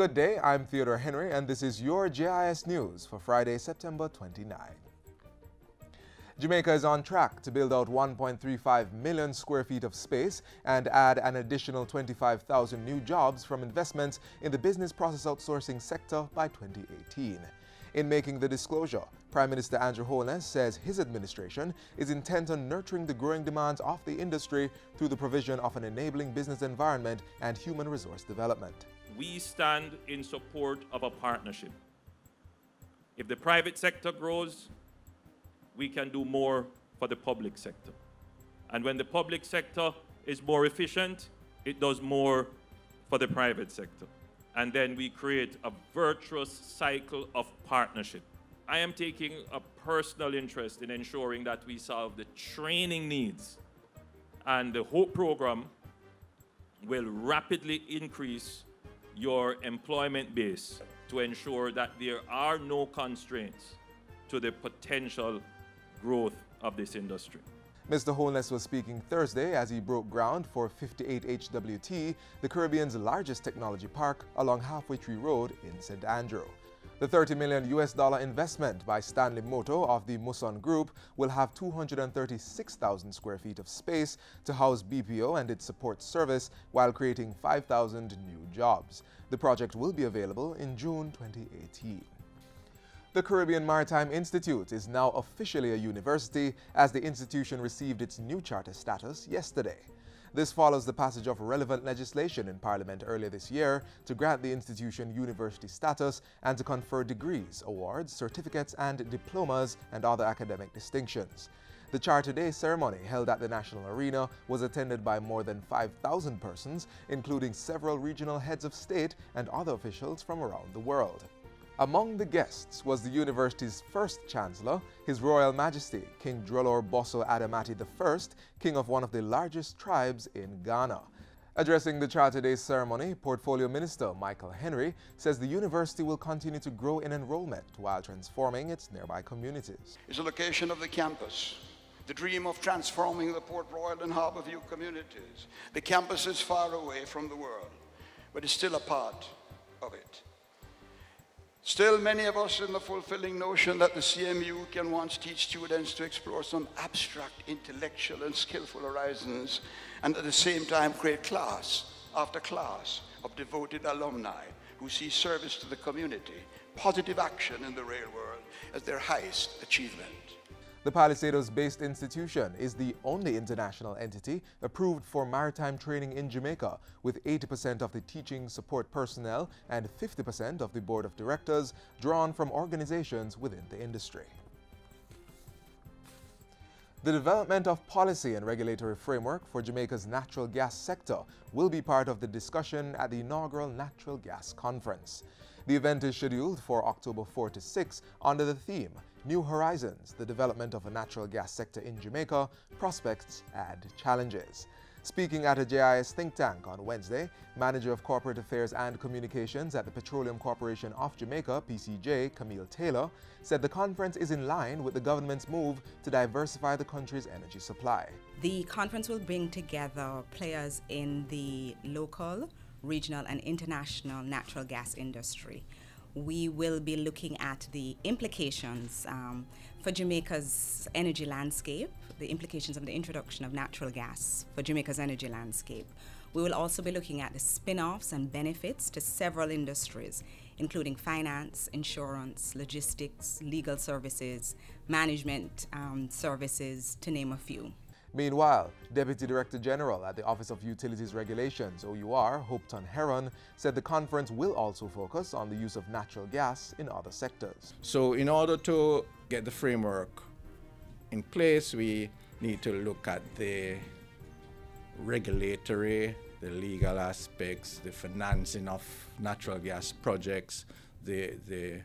Good day, I'm Theodore Henry, and this is your JIS News for Friday, September 29. Jamaica is on track to build out 1.35 million square feet of space and add an additional 25,000 new jobs from investments in the business process outsourcing sector by 2018. In making the disclosure, Prime Minister Andrew Holness says his administration is intent on nurturing the growing demands of the industry through the provision of an enabling business environment and human resource development. We stand in support of a partnership. If the private sector grows, we can do more for the public sector. And when the public sector is more efficient, it does more for the private sector. And then we create a virtuous cycle of partnership. I am taking a personal interest in ensuring that we solve the training needs. And the HOPE program will rapidly increase your employment base to ensure that there are no constraints to the potential growth of this industry. Mr. Holness was speaking Thursday as he broke ground for 58 HWT, the Caribbean's largest technology park along Halfway Tree Road in St. Andrew. The $30 million investment by Stanley Moto of the Muson Group will have 236,000 square feet of space to house BPO and its support service while creating 5,000 new jobs. The project will be available in June 2018. The Caribbean Maritime Institute is now officially a university as the institution received its new charter status yesterday. This follows the passage of relevant legislation in Parliament earlier this year to grant the institution university status and to confer degrees, awards, certificates, and diplomas and other academic distinctions. The Charter Day ceremony held at the National Arena was attended by more than 5,000 persons, including several regional heads of state and other officials from around the world. Among the guests was the university's first chancellor, His Royal Majesty King Drolor Bosso Adamati I, king of one of the largest tribes in Ghana. Addressing the Charter Day ceremony, Portfolio Minister Michael Henry says the university will continue to grow in enrollment while transforming its nearby communities. It's a location of the campus, the dream of transforming the Port Royal and Harbourview communities. The campus is far away from the world, but it's still a part of it. Still, many of us in the fulfilling notion that the CMU can once teach students to explore some abstract, intellectual, and skillful horizons, and at the same time create class after class of devoted alumni who see service to the community, positive action in the real world as their highest achievement. The Palisados-based institution is the only international entity approved for maritime training in Jamaica, with 80% of the teaching support personnel and 50% of the board of directors drawn from organizations within the industry. The development of policy and regulatory framework for Jamaica's natural gas sector will be part of the discussion at the inaugural Natural Gas Conference. The event is scheduled for October 4 to 6 under the theme New Horizons, the development of a natural gas sector in Jamaica, prospects and challenges. Speaking at a JIS think tank on Wednesday, Manager of Corporate Affairs and Communications at the Petroleum Corporation of Jamaica, PCJ, Camille Taylor, said the conference is in line with the government's move to diversify the country's energy supply. The conference will bring together players in the local, regional, and international natural gas industry. We will be looking at the implications for Jamaica's energy landscape, the implications of the introduction of natural gas for Jamaica's energy landscape. We will also be looking at the spin-offs and benefits to several industries, including finance, insurance, logistics, legal services, management services, to name a few. Meanwhile, Deputy Director General at the Office of Utilities Regulations, OUR, Hopeton Heron, said the conference will also focus on the use of natural gas in other sectors. So in order to get the framework in place, we need to look at the regulatory, the legal aspects, the financing of natural gas projects, the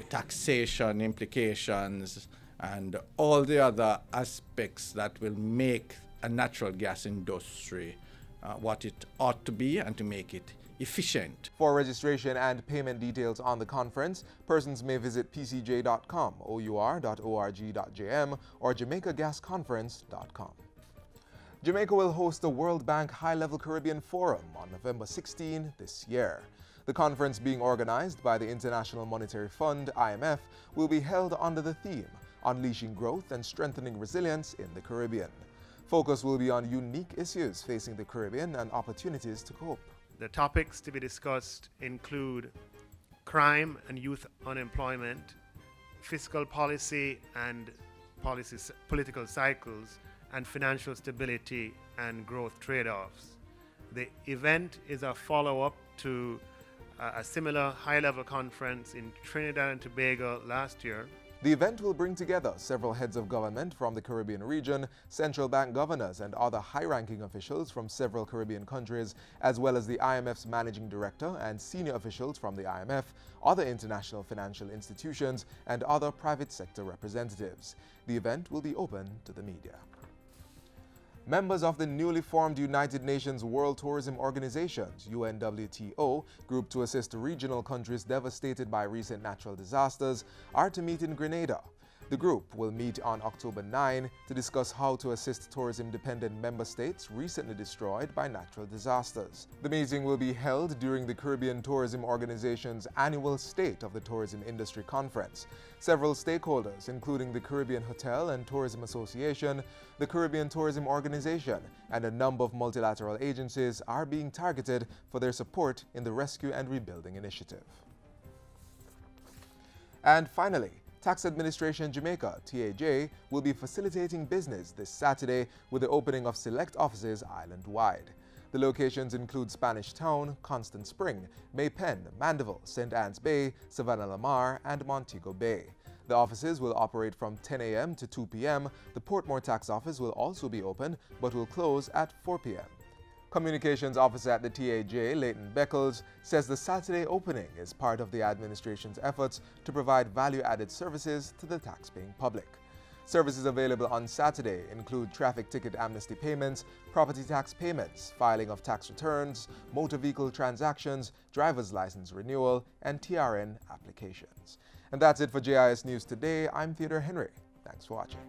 taxation implications, and all the other aspects that will make a natural gas industry what it ought to be and to make it efficient. For registration and payment details on the conference, persons may visit pcj.com, our.org.jm, or jamaicagasconference.com. Jamaica will host the World Bank High-Level Caribbean Forum on November 16 this year. The conference, being organized by the International Monetary Fund, IMF, will be held under the theme, Unleashing Growth and Strengthening Resilience in the Caribbean. Focus will be on unique issues facing the Caribbean and opportunities to cope. The topics to be discussed include crime and youth unemployment, fiscal policy and political cycles, and financial stability and growth trade-offs. The event is a follow-up to a similar high-level conference in Trinidad and Tobago last year. The event will bring together several heads of government from the Caribbean region, central bank governors, and other high-ranking officials from several Caribbean countries, as well as the IMF's managing director and senior officials from the IMF, other international financial institutions, and other private sector representatives. The event will be open to the media. Members of the newly formed United Nations World Tourism Organization, UNWTO, group to assist regional countries devastated by recent natural disasters, are to meet in Grenada. The group will meet on October 9 to discuss how to assist tourism-dependent member states recently destroyed by natural disasters. The meeting will be held during the Caribbean Tourism Organization's annual State of the Tourism Industry Conference. Several stakeholders, including the Caribbean Hotel and Tourism Association, the Caribbean Tourism Organization, and a number of multilateral agencies, are being targeted for their support in the Rescue and Rebuilding Initiative. And finally, Tax Administration Jamaica, TAJ, will be facilitating business this Saturday with the opening of select offices island-wide. The locations include Spanish Town, Constant Spring, May Pen, Mandeville, St. Anne's Bay, Savannah Lamar, and Montego Bay. The offices will operate from 10 a.m. to 2 p.m. The Portmore Tax Office will also be open, but will close at 4 p.m. Communications Officer at the TAJ, Leighton Beckles, says the Saturday opening is part of the administration's efforts to provide value-added services to the tax-paying public. Services available on Saturday include traffic ticket amnesty payments, property tax payments, filing of tax returns, motor vehicle transactions, driver's license renewal, and TRN applications. And that's it for JIS News Today. I'm Theodore Henry. Thanks for watching.